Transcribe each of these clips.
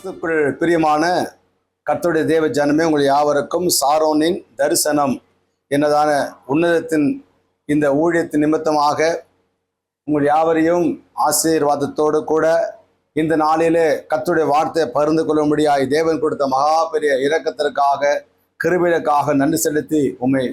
கிறிஸ்துக்குள் பிரியமான கர்த்தருடைய தேவ ஜனமே, உங்கள் யாவருக்கும் சாரோனின் தரிசனம் என்னதான உன்னதத்தின் இந்த ஊழியத்தின் நிமித்தமாக உங்கள் யாவரையும் ஆசீர்வாதத்தோடு கூட இந்த நாளிலே கர்த்தருடைய வார்த்தையை பகிர்ந்து கொள்ளும்படியாய் தேவன் கொடுத்த மகா பெரிய இரக்கத்திற்காக கிருபைக்காக நன்றி செலுத்தி உம்மை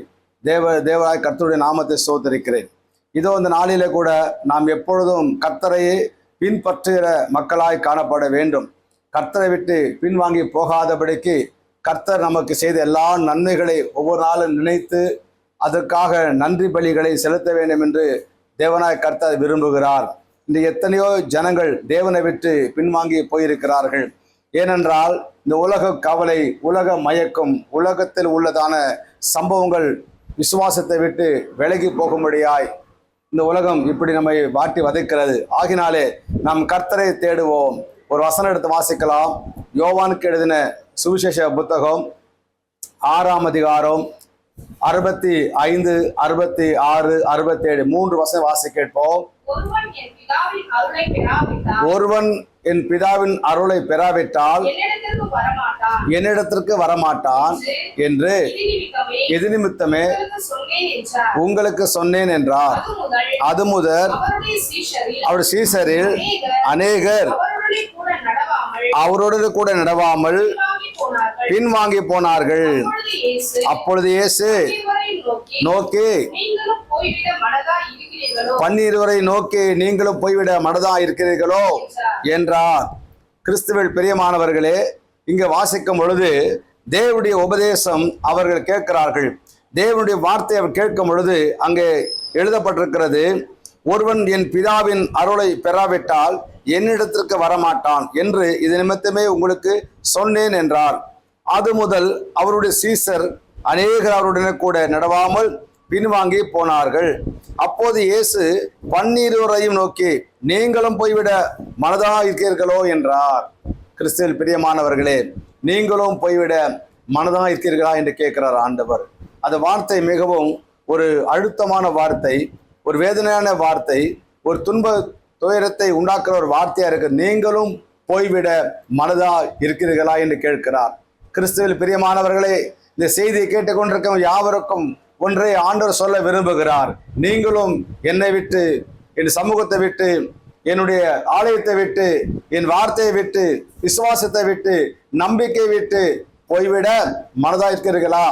தேவராய் கர்த்தருடைய நாமத்தை ஸ்தோத்திரிக்கிறேன். இதோ இந்த நாளிலே கூட நாம் எப்பொழுதும் கர்த்தரையே பின்பற்றுகிற மக்களாய் காணப்பட வேண்டும். கர்த்தரை விட்டு பின்வாங்கி போகாதபடிக்கு கர்த்தர் நமக்கு செய்த எல்லா நன்மைகளை ஒவ்வொரு நாளும் நினைத்து அதற்காக நன்றி பலிகளை செலுத்த வேண்டும் என்று தேவனாய் கர்த்தர் விரும்புகிறார். இந்த எத்தனையோ ஜனங்கள் தேவனை விட்டு பின்வாங்கி போயிருக்கிறார்கள். ஏனென்றால் இந்த உலக கவலை, உலக மயக்கம், உலகத்தில் உள்ளதான சம்பவங்கள் விசுவாசத்தை விட்டு விலகி போகும்படியாய் இந்த உலகம் இப்படி நம்மை வாட்டி வதைக்கிறது. ஆகினாலே நாம் கர்த்தரை தேடுவோம். ஒரு வசனம் எடுத்து வாசிக்கலாம். யோவானுக்கு எழுதின சுவிசேஷ புத்தகம் 6ஆம் அதிகாரம் 65, 66, 67 3 வசனம் வாசி கேட்போம். ஒருவன் என் பிதாவின் அருளை பெறாவிட்டால் என்னிடத்திற்கு வரமாட்டான் என்று எது நிமித்தமே உங்களுக்கு சொன்னேன் என்றார். அது முதல் அவருடைய சீஷரில் அநேகர் அவரோடு கூட நடவாமல் பின்வாங்கி போனார்கள். அப்பொழுது இயேசு நோக்கி 12 நோக்கி நீங்களும் போய்விட மனதா இருக்கிறீர்களோ என்றார். கிறிஸ்துவில் பிரியமானவர்களே, இங்கு வாசிக்கும் பொழுது தேவனுடைய உபதேசம் அவர்கள் கேட்கிறார்கள். தேவனுடைய வார்த்தை அவர் கேட்கும் பொழுது அங்கே எழுதப்பட்டிருக்கிறது, ஒருவன் என் பிதாவின் அருளை பெறாவிட்டால் என்னிடத்திற்கு வரமாட்டான் என்று இது நிமித்தமே உங்களுக்கு சொன்னேன் என்றார். அது முதல் அவருடைய சீஷர் அநேகர் அவருடனே கூட நடவாமல் பின்வாங்கி போனார்கள். அப்போது இயேசு 12 நோக்கி நீங்களும் போய்விட மனதா இருக்கிறீர்களோ என்றார். கிறிஸ்துவில் பிரியமானவர்களே, நீங்களும் போய்விட மனதா இருக்கிறீர்களா என்று கேட்கிறார் ஆண்டவர். அந்த வார்த்தை மிகவும் ஒரு அழுத்தமான வார்த்தை, ஒரு வேதனையான வார்த்தை, ஒரு துயரத்தை உண்டாக்குற ஒரு வார்த்தையா இருக்கு. நீங்களும் போய்விட மனதா இருக்கிறீர்களா என்று கேட்கிறார். கிறிஸ்துவில் பிரியமானவர்களே, இந்த செய்தியை கேட்டுக்கொண்டிருக்கும் யாவருக்கும் ஒன்றை ஆண்டவர் சொல்ல விரும்புகிறார். நீங்களும் என்னை விட்டு, என் சமூகத்தை விட்டு, என்னுடைய ஆலயத்தை விட்டு, என் வார்த்தையை விட்டு, விசுவாசத்தை விட்டு, நம்பிக்கை விட்டு போய்விட மனதா இருக்கிறீர்களா?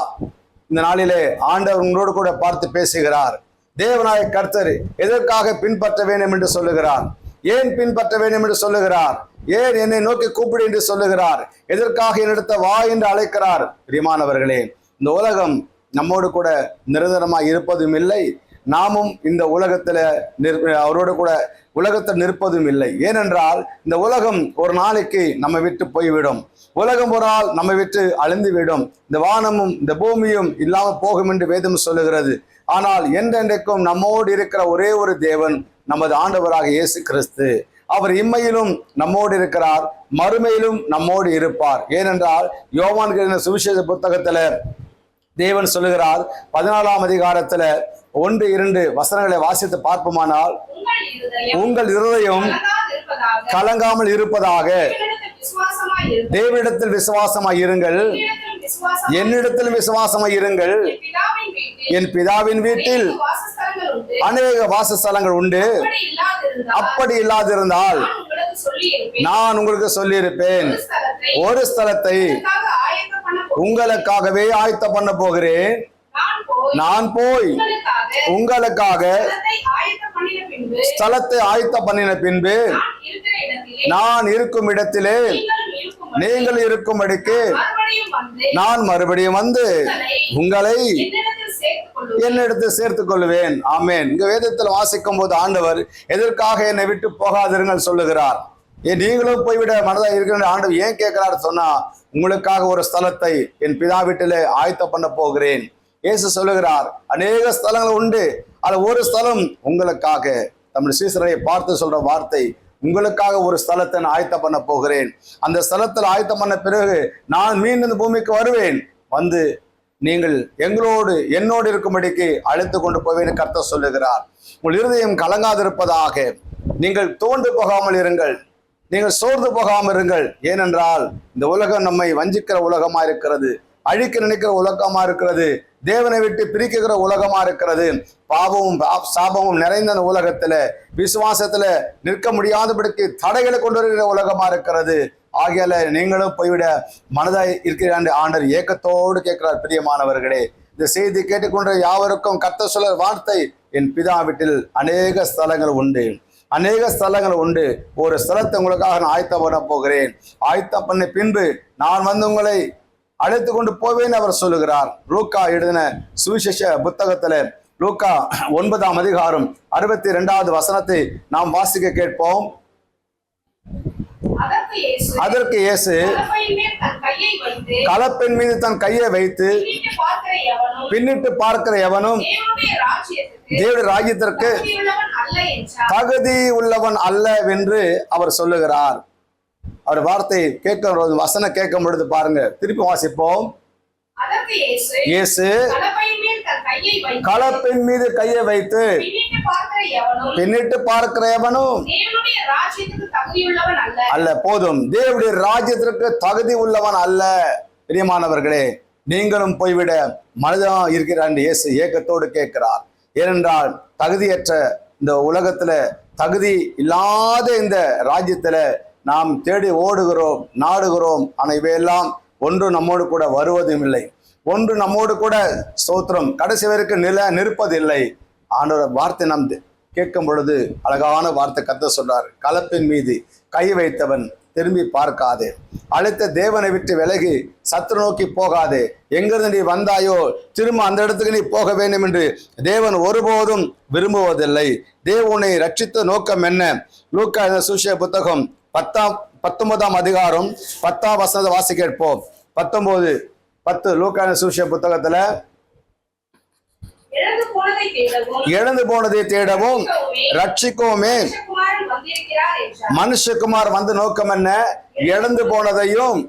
இந்த நாளிலே ஆண்டவர் உங்களோடு கூட பார்த்து பேசுகிறார். தேவனாய கர்த்தர் எதற்காக பின்பற்ற வேண்டும் என்று சொல்லுகிறார்? ஏன் பின்பற்ற வேண்டும் என்று சொல்லுகிறார்? ஏன் என்னை நோக்கி கூப்பிடு என்று சொல்லுகிறார்? எதற்காக என்னிடத்த வா என்று அழைக்கிறார்? பிரியமானவர்களே, இந்த உலகம் நம்மோடு கூட நிரந்தரமாக இருப்பதும் இல்லை, நாமும் இந்த உலகத்துல அவரோடு கூட உலகத்தில் நிற்பதும் இல்லை. ஏனென்றால் இந்த உலகம் ஒரு நாளைக்கு நம்ம விட்டு போய்விடும். உலகம் ஒரு நாள் நம்ம விட்டு அழிந்து விடும். இந்த வானமும் இந்த பூமியும் இல்லாமல் போகும் என்று வேதம் சொல்லுகிறது. ஆனால் என்றென்றைக்கும் நம்மோடு இருக்கிற ஒரே ஒரு தேவன் நமது ஆண்டவராக இயேசு கிறிஸ்து. அவர் இம்மையிலும் நம்மோடு இருக்கிறார், மறுமையிலும் நம்மோடு இருப்பார். ஏனென்றால் யோவான் சுவிசேஷ புத்தகத்துல தேவன் சொல்லுகிறார், 14ஆம் அதிகாரத்துல 1, 2 வசனங்களை வாசித்து பார்ப்போமானால், உங்கள் இருதயம் கலங்காமல் இருப்பதாக தேவனிடத்தில் விசுவாசமாய் இருங்கள், என்னிடத்தில் விசுவாசமாய் இருங்கள். என் பிதாவின் வீட்டில் அநேக வாசஸ்தலங்கள் உண்டு. அப்படி இல்லாதிருந்தால் நான் உங்களுக்கு சொல்லியிருப்பேன். ஒரு ஸ்தலத்தை உங்களுக்காகவே ஆயத்த பண்ண போகிறேன். நான் போய் உங்களுக்காக ஸ்தலத்தை ஆயத்த பண்ணின பின்பு நான் இருக்கும் இடத்திலே நீங்கள் இருக்கும்படிக்கு நான் மறுபடியும் வந்து உங்களை என்னிடத்தில் சேர்த்துக் கொள்வேன். ஆமேன். இங்க வேதத்தில் வாசிக்கும் போது ஆண்டவர் எதற்காக என்னை விட்டு போகாதிருங்கள் சொல்லுகிறார். நீங்களும் போய்விட மனதா இருக்கிற ஆண்டவர் ஏன் கேட்கிறார் சொன்னா, உங்களுக்காக ஒரு ஸ்தலத்தை என் பிதா வீட்டிலே ஆயத்த பண்ண போகிறேன். இயேசு சொல்லுகிறார், அநேக ஸ்தலங்கள் உண்டு, அது ஒரு ஸ்தலம் உங்களுக்காக. தமிழ் சீசரை பார்த்து சொல்ற வார்த்தை, உங்களுக்காக ஒரு ஸ்தலத்தை நான் ஆயத்த பண்ண போகிறேன். அந்த ஸ்தலத்தில் ஆயத்தம் பண்ண பிறகு நான் மீண்டும் இந்த பூமிக்கு வருவேன். வந்து நீங்கள் என்னோடு இருக்கும்படிக்கு அழைத்து கொண்டு போவேன் கர்த்தர் சொல்லுகிறார். உங்கள் இருதயம் கலங்காதிருப்பதாக, நீங்கள் தோண்டு போகாமல் இருங்கள். நீங்கள் சோர்ந்து போகாமல் இருங்கள். ஏனென்றால் இந்த உலகம் நம்மை வஞ்சிக்கிற உலகமா இருக்கிறது, அழிக்க நினைக்கிற உலகமா இருக்கிறது, தேவனை விட்டு பிரிக்கிற உலகமா இருக்கிறது. பாவமும் சாபமும் நிறைந்த அந்த உலகத்துல விசுவாசத்துல நிற்க முடியாதபடிக்கு தடைகளை கொண்டு வருகிற உலகமா இருக்கிறது. ஆகையால நீங்களும் போய்விட மனதாய் இருக்கிறான் ஆண்டவர் ஏக்கத்தோடு கேட்கிறார். பிரியமானவர்களே, இந்த செய்தி கேட்டுக்கொண்ட யாவருக்கும் கர்த்தர் சொல்ற வார்த்தை, என் பிதா வீட்டில் அநேக ஸ்தலங்கள் உண்டு, அநேக ஸ்தலங்கள் உண்டு. ஒரு ஸ்தலத்தை உங்களுக்காக நான் ஆயத்தம் பண்ண போகிறேன். ஆயத்தம் பண்ண பின்பு நான் வந்து உங்களை அழைத்து கொண்டு போவேன் அவர் சொல்லுகிறார். லூக்கா எழுதின சுவிசேஷ புத்தகத்துல லூக்கா 9ஆம் அதிகாரம் 62வது வசனத்தை நாம் வாசிக்க கேட்போம். அதற்கு இயேசு கலப்பெண் மீது தன் கையை வைத்து, பின்னிட்டு பார்க்கிற எவனும் தேவனுடைய ராஜ்யத்திற்கு தகுதி உள்ளவன் அல்ல என்று அவர் சொல்லுகிறார். அவர் வார்த்தை கேட்க வசனம் கேட்கும் பொழுது பாருங்க, திருப்பி வாசிப்போம். இயேசு கலப்பெண் மீது கையை வைத்து, பின்னிட்டு பார்க்கிற எவனும் அல்ல, போதும், தேவனுடைய ராஜ்யத்திற்கு தகுதி உள்ளவன் அல்ல. பிரியமானவர்களே, நீங்களும் போய்விட மனிதனா இருக்கிறார் என்று இயேசு ஏக்கத்தோடு கேட்கிறார். ஏனென்றால் தகுதியற்ற இந்த உலகத்துல, தகுதி இல்லாத இந்த ராஜ்யத்துல நாம் தேடி ஓடுகிறோம், நாடுகிறோம். ஆனால் இவையெல்லாம் ஒன்று நம்மோடு கூட வருவதும் இல்லை, ஒன்று நம்மோடு கூட ஸ்தோத்திரம் கடைசி வரைக்கும் நிற்பதில்லை. ஆண்டவர் வார்த்தை நாம் கேட்கும் பொழுது அழகான வார்த்தை கர்த்தர் சொல்றார். கலப்பின் மீது கை வைத்தவன் திரும்பி பார்க்காதே, அழைத்த தேவனை விட்டு விலகி சத்துரு நோக்கி போகாதே. எங்கிருந்து நீ வந்தாயோ திரும்ப அந்த இடத்துக்கு நீ போக வேண்டும் என்று தேவன் ஒருபோதும் விரும்புவதில்லை. தேவனை ரட்சித்த நோக்கம் என்ன? லூக்கா சுவிசேஷ புத்தகம் 19ஆம் அதிகாரம் 10ஆம் வசனத்தை வாசி கேட்போம். 19:10 லூக்கா சுவிசேஷ புத்தகத்துல இழந்து போனதை தேடவும் ரட்சிக்கவுமே மனுஷகுமார் வந்து நோக்கம் என்ன? இழந்து போனதையும்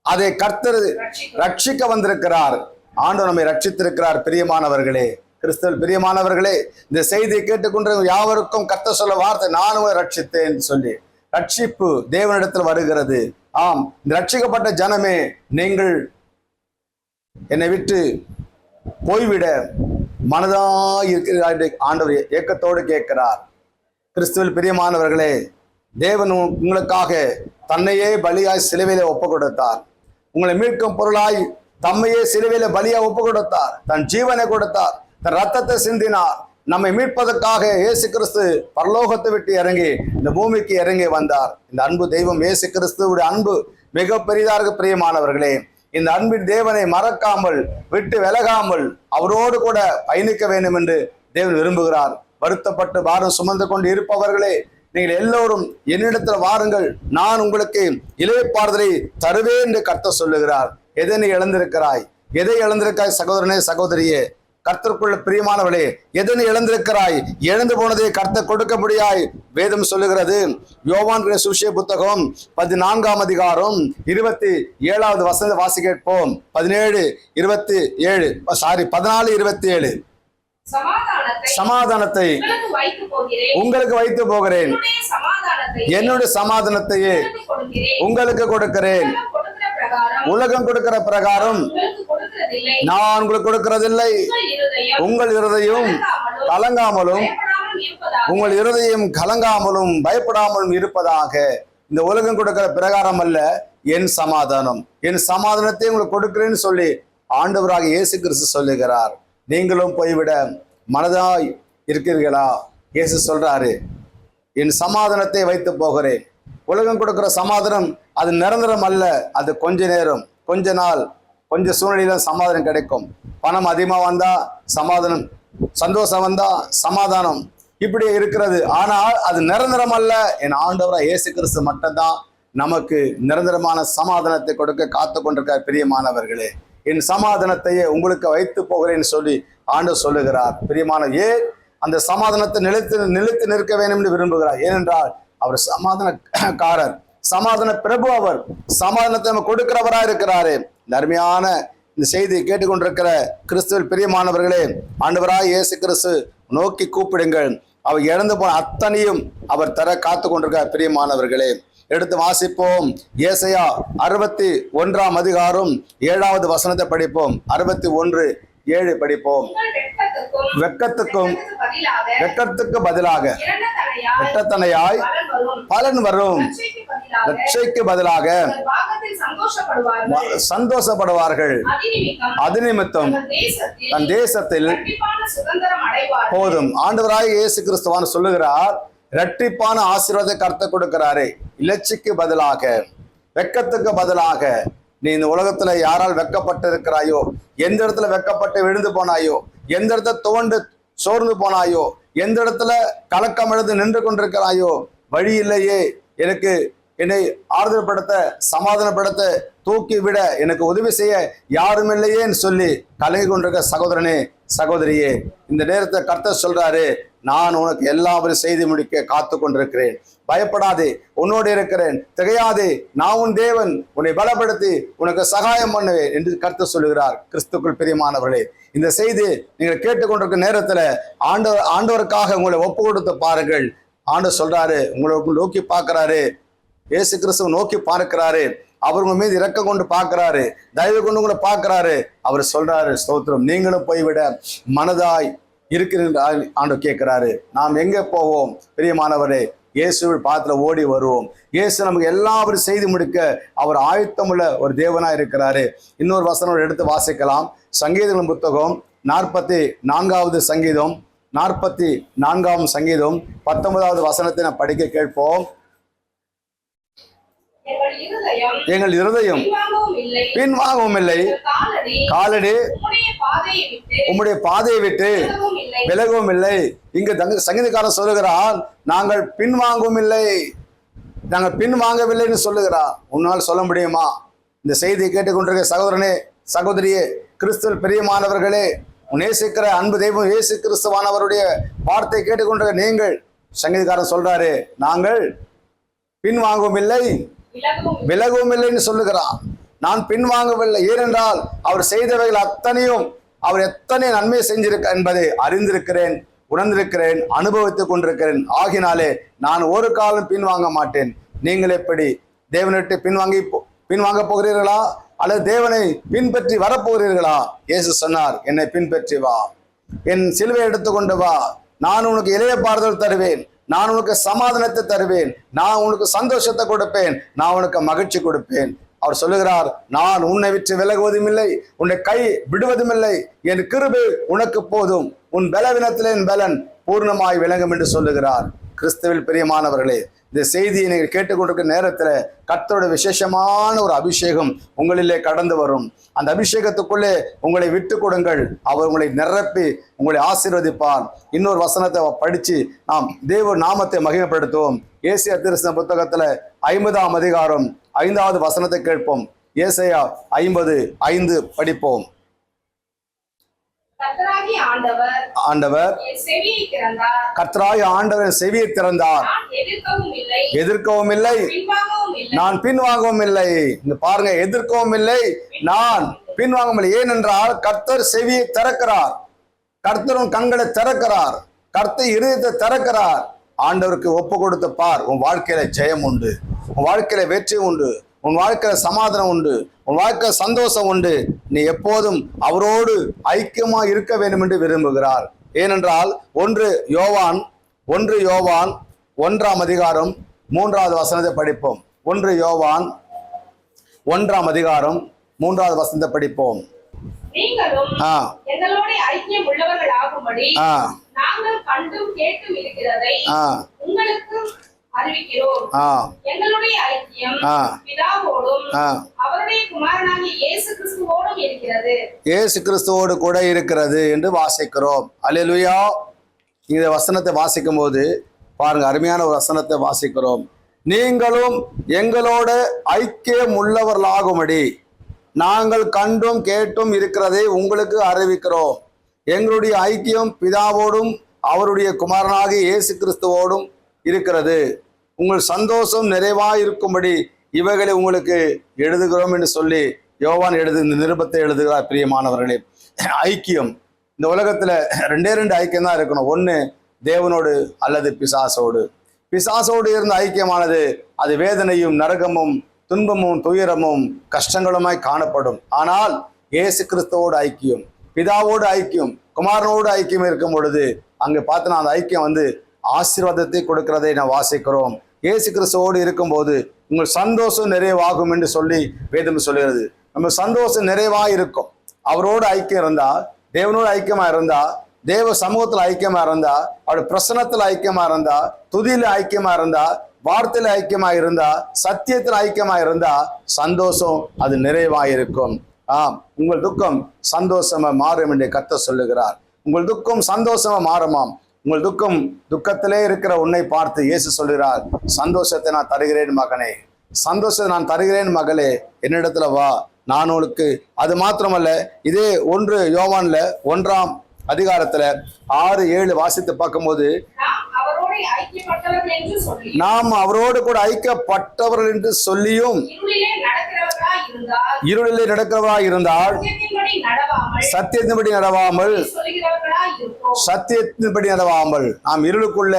அதை கர்த்தர் ரட்சிக்க வந்திருக்கிறார். ஆண்டவர் நம்மை ரட்சித்திருக்கிறார். பிரியமானவர்களே, கிறிஸ்துவில் பிரியமானவர்களே, இந்த செய்தியை கேட்டுக்கொண்டு யாவருக்கும் கர்த்தர் சொல்ல வார்த்தை, நானும் ரட்சித்தேன் சொல்லி ரட்சிப்பு தேவனிடத்தில் வருகிறது. ஆம், இந்த ரட்சிக்கப்பட்ட ஜனமே, நீங்கள் என்னை விட்டு போய்விட மனதாய் இருக்கிறார் ஆண்டவர் ஏக்கத்தோடு கேட்கிறார். கிறிஸ்துவில் பிரியமானவர்களே, தேவன் உங்களுக்காக தன்னையே பலியாய் சிலுவையிலே ஒப்பு கொடுத்தார். உங்களை மீட்கும் பொருளாய் தம்மையே சிலுவையிலே பலியாய் ஒப்பு கொடுத்தார். தன் ஜீவனை கொடுத்தார், தன் ரத்தத்தை சிந்தினார். நம்மை மீட்பதற்காக இயேசு கிறிஸ்து பரலோகத்தை விட்டு இறங்கி இந்த பூமிக்கு இறங்கி வந்தார். இந்த அன்பு தெய்வம் இயேசு கிறிஸ்துவுடைய அன்பு மிக பெரிதாக. பிரியமானவர்களே, இந்த அன்பின் தேவனை மறக்காமல் விட்டு விலகாமல் அவரோடு கூட பயணிக்க வேண்டும் என்று தேவன் விரும்புகிறார். வருத்தப்பட்டு பாரம் சுமந்து கொண்டு இருப்பவர்களே, நீங்கள் எல்லோரும் என்னிடத்தில் வாருங்கள், நான் உங்களுக்கு இளைப்பாறுதலை தருவேன் என்று கர்த்தர் சொல்லுகிறார். எதை நீ இழந்திருக்கிறாய்? எதை இழந்திருக்காய் சகோதரனே, சகோதரியே? கர்த்தருக்குள்ள பிரியமானவளே, எதனை இழந்திருக்கிறாய்? இழந்து போனதை கர்த்தர் கொடுக்க முடியாய் வேதம் சொல்லுகிறது. யோவான் சுவிசேஷ புத்தகம் 14ஆம் அதிகாரம் 27வது வசனத்தை வாசி கேட்போம். 14:27 சமாதானத்தை உங்களுக்கு வைத்து போகிறேன், என்னுடைய சமாதானத்தையே உங்களுக்கு கொடுக்கிறேன். உலகம் கொடுக்கிற பிரகாரம் நான் உங்களுக்கு கொடுக்கிறதில்லை. உங்கள் இருதயம் கலங்காமலும் உங்கள் இருதயம் கலங்காமலும் பயப்படாமலும் இருப்பதாக. இந்த உலகம் கொடுக்கிற பிரகாரம் அல்ல, என் சமாதானம், என் சமாதானத்தை உங்களுக்கு கொடுக்கிறேன்னு சொல்லி ஆண்டவராக இயேசு கிறிஸ்து சொல்லுகிறார். நீங்களும் போய்விட மனதாய் இருக்கிறீர்களா? இயேசு சொல்றாரு, என் சமாதானத்தை வைத்து போகிறேன். உலகம் கொடுக்கிற சமாதானம் அது நிரந்தரம் அல்ல, அது கொஞ்ச நேரம், கொஞ்ச நாள், கொஞ்ச சூழ்நிலையில சமாதானம் கிடைக்கும். பணம் அதிகமாக வந்தா சமாதானம், சந்தோஷம் வந்தா சமாதானம், இப்படி இருக்கிறது. ஆனால் அது நிரந்தரம் அல்ல. என் ஆண்டவராக இயேசு கிறிஸ்து மட்டும்தான் நமக்கு நிரந்தரமான சமாதானத்தை கொடுக்க காத்து கொண்டிருக்கார். பிரியமானவர்களே, என் சமாதானத்தையே உங்களுக்கு வைத்து போகிறேன்னு சொல்லி ஆண்டவர் சொல்லுகிறார். பிரியமான அந்த சமாதானத்தை நிலைத்து நிற்க வேண்டும் என்று விரும்புகிறார். ஏனென்றால் அவர் சமாதானக்காரர், சமாதான பிரபு, அவர் சமாதானத்தை நம்ம கொடுக்கிறவராக இருக்கிறாரு. இந்த அருமையான இந்த செய்தியை கேட்டுக்கொண்டிருக்கிற கிறிஸ்துவில் பிரியமானவர்களே, ஆண்டவராக இயேசு கிறிஸ்து நோக்கி கூப்பிடுங்கள். அவர் இழந்து போன அத்தனையும் அவர் தர காத்து கொண்டிருக்கார். பிரியமானவர்களே, எடுத்து வாசிப்போம். ஏசாயா 61 அதிகாரம் 7வது வசனத்தை படிப்போம். 61:7 படிப்போம். வெட்கத்துக்கு பதிலாக இரட்டத்தனையாய் பலன் வரும், ரட்சைக்கு பதிலாக சந்தோஷப்படுவார்கள். அது நிமித்தம் தன் தேசத்தில் போதும். ஆண்டவராய் இயேசு கிறிஸ்துவான் சொல்லுகிறார், இரட்டிப்பான ஆசீர்வாதத்தை கர்த்தர் கொடுக்கிறாரே. இலட்சிக்கு பதிலாக, வெட்கத்துக்கு பதிலாக. நீ இந்த உலகத்துல யாரால் வெட்கப்பட்டு இருக்கிறாயோ, எந்த இடத்துல வெட்கப்பட்டு விழுந்து போனாயோ, எந்த இடத்துல துவண்டு சோர்ந்து போனாயோ, எந்த இடத்துல கலக்கம் எழுந்து நின்று கொண்டிருக்கிறாயோ, வழி இல்லையே, எனக்கு என்னை ஆறுதல்படுத்த சமாதானப்படுத்த தூக்கி விட எனக்கு உதவி செய்ய யாரும் இல்லையேன்னு சொல்லி கலங்கி கொண்டிருக்க சகோதரனே சகோதரியே, இந்த நேரத்தை கர்த்தர் சொல்றாரு, நான் உனக்கு எல்லாவற்றையும் செய்து முடிக்க காத்து கொண்டிருக்கிறேன். பயப்படாதே, உன்னோடு இருக்கிறேன். திகையாதே, நான் உன் தேவன், உன்னை பலப்படுத்தி உனக்கு சகாயம் பண்ணுவேன் என்று கர்த்தர் சொல்லுகிறார். கிறிஸ்துக்குள் பிரியமானவர்களே, இந்த செய்தி நீங்கள் கேட்டுக்கொண்டிருக்க நேரத்துல ஆண்டவருக்காக உங்களை ஒப்பு கொடுத்து பாருங்கள். ஆண்டவர் சொல்றாரு, உங்களை நோக்கி பார்க்கிறாரு. இயேசு கிறிஸ்துவ நோக்கி பார்க்கிறாரு. அவர் உங்க மீது இரக்கம் கொண்டு பார்க்கிறாரு, தயவு கொண்டு உங்களை பார்க்கிறாரு. அவர் சொல்றாரு, ஸ்தோத்திரம், நீங்களும் போய்விட மனதாய் இருக்கிற ஆண்டவர் கேட்கிறாரு. நாம் எங்க போவோம்? பிரியமானவரே, இயேசுவில் பாத்துல ஓடி வருவோம். இயேசு நமக்கு எல்லாவரும் செய்து முடிக்க அவர் ஆயத்தமுள்ள ஒரு தேவனா இருக்கிறாரு. இன்னொரு வசனம் எடுத்து வாசிக்கலாம். சங்கீதங்களின் புத்தகம் 44வது சங்கீதம், 44ஆம் சங்கீதம் 19வது வசனத்தை நான் படிக்க கேட்போம். எங்கள் இருதயம் பின்வாங்கவும் இல்லை, காலடி உம்முடைய பாதையை விட்டு விலகவும் இல்லை. இங்கு சங்கீதக்காரன் சொல்லுகிறான், நாங்கள் பின்வாங்கவும் இல்லை, நாங்கள் பின்வாங்கவில்லைன்னு சொல்லுகிறார். உன்னால் சொல்ல முடியுமா? இந்த செய்தியை கேட்டுக்கொண்டிருக்க சகோதரனே சகோதரியே, கிறிஸ்துவில் பிரியமானவர்களே, நேசிக்கிற அன்பு தெய்வம் இயேசு கிறிஸ்துவானவருடைய வார்த்தை கேட்டுக்கொண்டிருக்க நீங்கள், சங்கீதக்காரன் சொல்றாரு, நாங்கள் பின்வாங்கவும் இல்லை விலகவும் இல்லைன்னு சொல்லுகிறான். நான் பின்வாங்கவில்லை, ஏனென்றால் அவர் செய்தவைகள் அத்தனையும் அவர் எத்தனை நன்மை செஞ்சிருக்க என்பதை அறிந்திருக்கிறேன், உணர்ந்திருக்கிறேன், அனுபவித்துக் கொண்டிருக்கிறேன். ஆகினாலே நான் ஒரு காலம் பின்வாங்க மாட்டேன். நீங்கள் எப்படி தேவனை பின்வாங்க போகிறீர்களா, அல்லது தேவனை பின்பற்றி வரப்போகிறீர்களா? இயேசு சொன்னார், என்னை பின்பற்றி வா, என் சிலுவை எடுத்துக்கொண்டு வா, நான் உனக்கு இளைய பாறுதல் தருவேன், நான் உனக்கு சமாதானத்தை தருவேன், நான் உனக்கு சந்தோஷத்தை கொடுப்பேன், நான் உனக்கு மகிழ்ச்சி கொடுப்பேன். அவர் சொல்லுகிறார், நான் உன்னை விட்டு விலகுவதும் இல்லை, உன்னை கை விடுவதும் இல்லை, என் கிருபை உனக்கு போதும், உன் பலவீனத்திலே என் பலன் பூர்ணமாய் விளங்கும் என்று சொல்லுகிறார். கிறிஸ்துவில் பிரியமானவர்களே, இந்த செய்தியை நீங்கள் கேட்டுக்கொண்டிருக்கிற நேரத்தில் கர்த்தருடைய விசேஷமான ஒரு அபிஷேகம் உங்களிலே கடந்து வரும். அந்த அபிஷேகத்துக்குள்ளே உங்களை விட்டு கொடுங்கள், அவர் உங்களை நிரப்பி உங்களை ஆசீர்வதிப்பார். இன்னொரு வசனத்தை படித்து நாம் தேவ நாமத்தை மகிமைப்படுத்துவோம். ஏசாயா தீர்க்கதரிசன புத்தகத்தில் 50ஆம் அதிகாரம் 5வது வசனத்தை கேட்போம். ஏசாயா 50:5 படிப்போம். ஆண்டவர் கர்த்தராகிய ஆண்டவர் செவியை திறந்தார், எதிர்க்கவும் இல்லை, நான் பின்வாங்கவும் இல்லை. இந்த பாருங்க, எதிர்க்கவும் இல்லை, நான் பின்வாங்கவும் இல்லை. ஏனென்றால் கர்த்தர் செவியை திறக்கிறார், கர்த்தரும் கண்களை திறக்கிறார், கர்த்தர் இருதயத்தை திறக்கிறார். ஆண்டவருக்கு ஒப்பு கொடுத்து பார், உன் வாழ்க்கையில ஜெயம் உண்டு, உன் வாழ்க்கையில வெற்றி உண்டு, உன் வாழ்க்கையில சமாதானம் உண்டு, உன் வாழ்க்கையில சந்தோஷம் உண்டு. நீ எப்போதும் அவரோடு ஐக்கியமா இருக்க வேண்டும் என்று விரும்புகிறார். ஏனென்றால் 1 யோவான் 1ஆம் அதிகாரம் 3வது வசனத்தை படிப்போம். 1 யோவான் 1ஆம் அதிகாரம் 3வது வசனத்தை படிப்போம். நீங்களும் எங்களோட ஐக்கியம் உள்ளவர்கள் ஆகும்படி நாங்கள் கண்டும் கேட்டும் இருக்கிறதை உங்களுக்கு அறிவிக்கிறோம். எங்களுடைய ஐக்கியம் பிதாவோடும் அவருடைய குமாரனாகிய இயேசு கிறிஸ்துவோடும் இருக்கிறது, இயேசு கிறிஸ்துவோடு கூட இருக்கிறது என்று வாசிக்கிறோம். அல்லேலூயா. இந்த வசனத்தை வாசிக்கும் போது பாருங்க, அருமையான ஒரு வசனத்தை வாசிக்கிறோம். நீங்களும் எங்களோட ஐக்கியம் உள்ளவர்களாகும்படி நாங்கள் கண்டும் கேட்டும் இருக்கிறதை உங்களுக்கு அறிவிக்கிறோம். எங்களுடைய ஐக்கியம் பிதாவோடும் அவருடைய குமாரனாகிய இயேசு கிறிஸ்துவோடும் இருக்கிறது. உங்கள் சந்தோஷம் நிறைவாயிருக்கும்படி இவைகளை உங்களுக்கு எழுதுகிறோம் என்று சொல்லி யோவான் இந்த நிருபத்தை எழுதுகிறார். பிரியமானவர்களே, ஐக்கியம் இந்த உலகத்துல 2 ஐக்கியம் தான் இருக்கணும். ஒன்று தேவனோடு அல்லது பிசாசோடு. பிசாசோடு இருந்த ஐக்கியமானது அது வேதனையும் நரகமும் துன்பமும் துயரமும் கஷ்டங்களுமாய் காணப்படும். ஆனால் இயேசு கிறிஸ்துவோடு ஐக்கியம், பிதாவோடு ஐக்கியம், குமாரனோடு ஐக்கியம் இருக்கும் பொழுது அங்கே பார்த்தனா அந்த ஐக்கியம் ஆசீர்வாதத்தை கொடுக்கிறதை நான் வாசிக்கிறோம். இயேசு கிறிஸ்துவோடு இருக்கும்போது உங்கள் சந்தோஷம் நிறைவாகும் என்று சொல்லி வேதம் சொல்கிறது. நம்ம சந்தோஷம் நிறைவா இருக்கும். அவரோடு ஐக்கியம் இருந்தா, தேவனோடு ஐக்கியமா இருந்தா, தேவ சமூகத்துல ஐக்கியமா இருந்தா, அவருடைய பிரசனத்துல ஐக்கியமா இருந்தா, துதியில ஐக்கியமா இருந்தா, வார்த்தையில ஐக்கியமா இருந்தா, சத்தியத்துல ஐக்கியமா இருந்தா சந்தோஷம் அது நிறைவா இருக்கும். உங்கள் துக்கம் சந்தோஷமா மாறும் என்று கர்த்தர் சொல்லுகிறார். உங்கள் துக்கம் சந்தோஷமா மாறுமாம். உங்கள் துக்கத்திலே இருக்கிற உன்னை பார்த்து இயேசு சொல்கிறார், சந்தோஷத்தை நான் தருகிறேன் மகனே, சந்தோஷத்தை நான் தருகிறேன் மகளே, என்னிடத்துல வா, நான் உனக்கு. அது மாத்திரமல்ல, இதே 1 யோவான்ல 1ஆம் அதிகாரத்துல 6-7 வாசித்து பார்க்கும்போது, நாம் அவரோடு கூட ஐக்கியப்பட்டவர்கள் என்று சொல்லியும் இருளிலே நடக்கிறவராய் இருந்தால் சத்தியத்தின்படி நடவாமல் நாம் இருளுக்குள்ள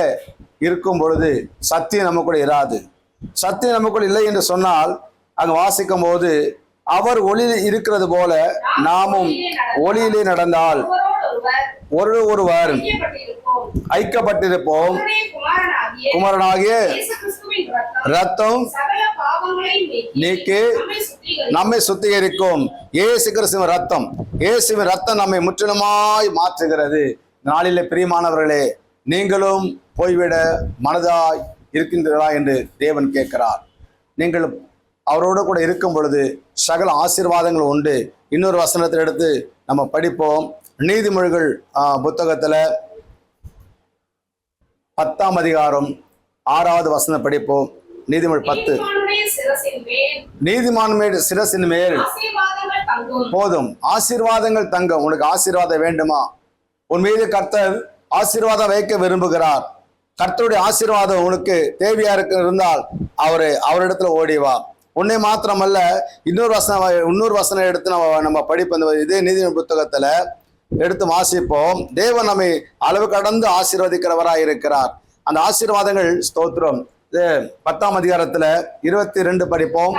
இருக்கும் பொழுது சத்தியம் நமக்குள்ள இராது. சத்தியம் நமக்குள்ள இல்லை என்று சொன்னால் அங்கு வாசிக்கும் போது, அவர் ஒளியில் இருக்கிறது போல நாமும் ஒளியிலே நடந்தால் ஒருவர் ஐக்கப்பட்டிருப்போம். குமாரனாகிய ரத்தம் நீக்கி நம்மை சுத்திகரிக்கும். இயேசு கிறிஸ்துவின் ரத்தம், இயேசுவின் ரத்தம் நம்மை முற்றிலுமாய் மாற்றுகிறது. நாளிலே பிரியமானவர்களே, நீங்களும் போய்விட மனதாய் இருக்கின்றீர்களா என்று தேவன் கேட்கிறார். நீங்கள் அவரோடு கூட இருக்கும் பொழுது சகல ஆசீர்வாதங்கள் உண்டு. இன்னொரு வசனத்தை எடுத்து நம்ம படிப்போம். நீதிமொழிகள் புத்தகத்துல 10ஆம் அதிகாரம் 6வது வசனம் படிப்போம். நீதிமொழி 10. நீதிமான் சிரசின் மேல் போதும் ஆசீர்வாதங்கள் தங்கும். உனக்கு ஆசீர்வாதம் வேண்டுமா? உன் மீது கர்த்தர் ஆசீர்வாதம் வைக்க விரும்புகிறார். கர்த்தருடைய ஆசீர்வாதம் உனக்கு தேவையா இருந்தால் அவரிடத்துல ஓடிவா. உன்னை மாத்திரமல்ல, இன்னொரு வசனம் எடுத்து நம்ம படிப்போம். இதே நீதிமொழி புத்தகத்துல எடுத்து வாசிப்போம். தேவன் நம்மை அளவு கடந்து ஆசீர்வதிக்கிறவராய் இருக்கிறார். அந்த ஆசீர்வாதங்கள் ஸ்தோத்திரம் 10ஆம் அதிகாரத்துல 22 படிப்போம்.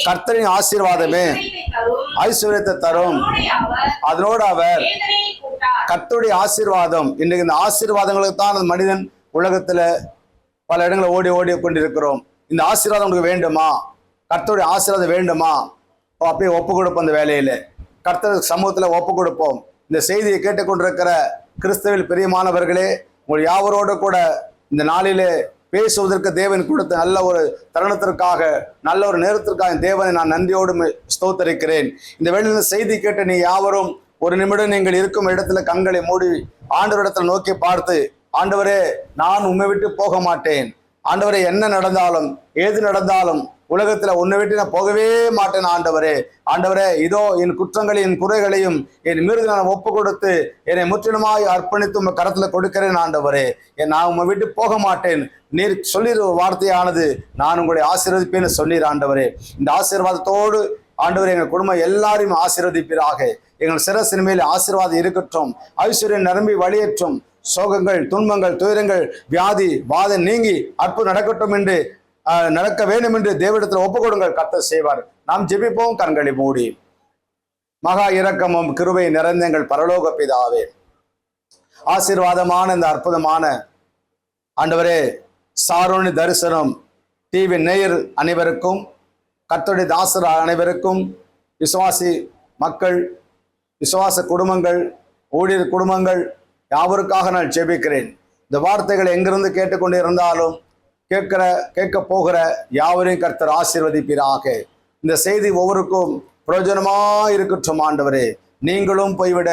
கர்த்தரின் ஆசீர்வாதமே ஐஸ்வர்யத்தை தரும், அதனோடு அவர் கர்த்தருடைய ஆசீர்வாதம். இன்றைக்கு இந்த ஆசீர்வாதங்களுக்கு தான் அந்த மனிதன் உலகத்துல பல இடங்களை ஓடி கொண்டிருக்கிறோம். இந்த ஆசீர்வாதம் உங்களுக்கு வேண்டுமா? கர்த்தருடைய ஆசீர்வாதம் வேண்டுமா? அப்படியே ஒப்பு கொடுப்போம். அந்த வேலையில கர்த்தர் சமூகத்துல ஒப்பு கொடுப்போம். இந்த செய்தியை கேட்டுக்கொண்டிருக்கிற கிறிஸ்துவில் பிரியமானவர்களே, உங்கள் யாவரோடு கூட இந்த நாளிலே பேசுவதற்கு தேவன் கொடுத்த நல்ல ஒரு தருணத்திற்காக, நல்ல ஒரு நேரத்திற்காக தேவனை நான் நன்றியோடு ஸ்தோத்தரிக்கிறேன். இந்த வேளையில் செய்தி கேட்டு நீ யாவரும் ஒரு நிமிடம் நீங்கள் இருக்கும் இடத்துல கண்களை மூடி ஆண்டவரிடத்துல நோக்கி பார்த்து, ஆண்டவரே, நான் உம்மை விட்டு போக மாட்டேன். ஆண்டவரே, என்ன நடந்தாலும் ஏது நடந்தாலும் உலகத்துல உன்னை விட்டு நான் போகவே மாட்டேன். ஆண்டவரே, இதோ என் குற்றங்களையும் என் குறைகளையும் என் மீறுதலை நான் ஒப்பு கொடுத்து என்னை முற்றிலுமாய் அர்ப்பணித்து உங்க கரத்துல கொடுக்கிறேன். ஆண்டவரே, நான் உம்மை விட்டு போக மாட்டேன். நீர் சொல்லிற வார்த்தையானது நான் உங்களுடைய ஆசீர்வதிப்பேன்னு சொல்லிடுற. ஆண்டவரே, இந்த ஆசீர்வாதத்தோடு ஆண்டவரே எங்கள் குடும்பம் எல்லாரையும் ஆசீர்வதிப்பீராக. எங்கள் சிரசின் மேல் ஆசீர்வாதம் இருக்கட்டும். ஐஸ்வர்யம் நிரம்பி வழியேற்றும். சோகங்கள், துன்பங்கள், துயரங்கள், வியாதி, வாதம் நீங்கி அற்புதம் நடக்கட்டும் என்று நடக்க வேண்டும் என்று தேவனிடத்தில் ஒப்பு கொடுங்கள். கர்த்தர் செய்வார். நாம் ஜெபிப்போம் கண்களை மூடி. மகா இரக்கமும் கிருபை நிறைந்த எங்கள் பரலோக பிதாவே, ஆசீர்வாதமான இந்த அற்புதமான ஆண்டவரே சாரோனி தரிசனம் டிவி நேயர் அனைவருக்கும், கர்த்தருடைய தாசர் அனைவருக்கும், விசுவாசி மக்கள், விசுவாச குடும்பங்கள், ஊழியர் குடும்பங்கள் யாவருக்காக நான் ஜெபிக்கிறேன். இந்த வார்த்தைகளை எங்கிருந்து கேட்டுக்கொண்டு இருந்தாலும் கேட்க போகிற யாவரையும் கர்த்தர் ஆசீர்வதிப்பீராக. இந்த செய்தி ஒவ்வொருக்கும் பிரயோஜனமாய் இருக்கட்டும். ஆண்டவரே, நீங்களும் போய்விட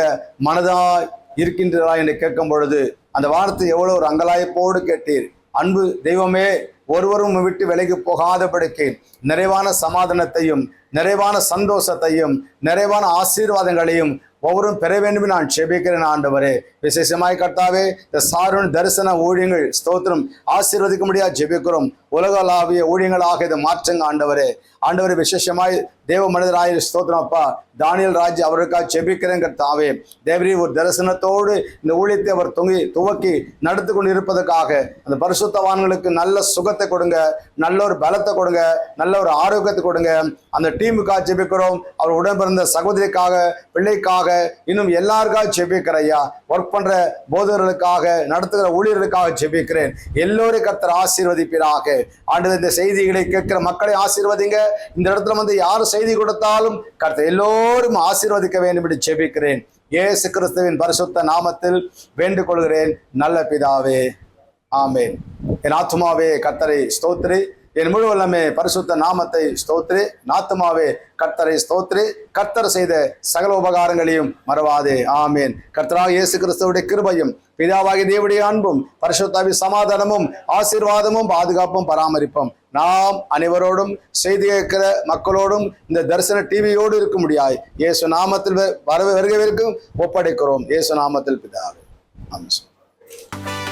மனதாய் இருக்கின்றீரா என்று கேட்கும் பொழுது அந்த வார்த்தை எவ்வளவு ஒரு அங்கலாய்ப்போடு கேட்டீர். அன்பு தெய்வமே, ஒருவரும் விட்டு விலகி போகாதபடிக்கு நிறைவான சமாதானத்தையும் நிறைவான சந்தோஷத்தையும் நிறைவான ஆசீர்வாதங்களையும் ஒவ்வொரும் பெற வேண்டும் நான் ஜெபிக்கிறேன். ஆண்டவரே, விசேஷமாய் கர்த்தாவே, இந்த சாரோன் தரிசன ஊழியங்கள் ஸ்தோத்திரம் ஆசீர்வதிக்க முடியாது ஜெபிக்கிறோம். உலகளாவிய ஊழியங்களாக இதை மாற்றுங்க. ஆண்டவரே, விசேஷமாய் தேவ மனிதராய ஸ்தோத்திரம் அப்பா. தானியல் ராஜ் அவருக்காக செபிக்கிறேன் கர்த்தாவே. தேவரீ ஒரு தரிசனத்தோடு இந்த ஊழியத்தை அவர் துவக்கி நடத்தி கொண்டு இருப்பதற்காக அந்த பரிசுத்தவான்களுக்கு நல்ல சுகத்தை கொடுங்க, நல்ல ஒரு பலத்தை கொடுங்க, நல்ல ஒரு ஆரோக்கியத்தை கொடுங்க. அந்த டீமுக்காக ஜெபிக்கிறோம். அவர் உடன் பிறந்த சகோதரிக்காக, பிள்ளைக்காக, இன்னும் எல்லாருக்காக ஜெபிக்கிறேன் ஐயா. ஒர்க் பண்ற போதகர்களுக்காக, நடத்துகிற ஊழியர்களுக்காக ஜெபிக்கிறேன். எல்லோரையும் கர்த்தர் ஆசீர்வதிப்பீராக. ஆண்டவர் இந்த செய்திகளை கேட்கிற மக்களை ஆசீர்வதிங்க. இந்த இடத்துல வந்து யார் செய்தி கொடுத்தாலும் கர்த்தர் எல்லோரும் ஆசீர்வதிக்க வேண்டும் என்று ஜெபிக்கிறேன். இயேசு கிறிஸ்துவின் பரிசுத்த நாமத்தில் வேண்டிக் கொள்கிறேன் நல்ல பிதாவே, ஆமென். என் ஆத்துமாவே கர்த்தரை ஸ்தோத்திரி, என் முழு வல்லமே பரிசுத்த நாமத்தை ஸ்தோத்திரி. ஆத்துமாவே கர்த்தரை ஸ்தோத்திரி, கர்த்தர் செய்த சகல உபகாரங்களையும் மறவாதே. ஆமேன். கர்த்தராகிய இயேசு கிறிஸ்துவுடைய கிருபையும், பிதாவாகிய தேவனுடைய அன்பும், பரிசுத்தாவின் சமாதானமும், ஆசீர்வாதமும், பாதுகாப்பும், பராமரிப்பும் நாம் அனைவரோடும், செய்தி கேட்கிற மக்களோடும், இந்த தரிசன டிவியோடு இருக்க முடியாது இயேசு நாமத்தில் வருகைவிற்கும் ஒப்படைக்கிறோம். இயேசு நாமத்தில் பிதாவே, ஆமென்.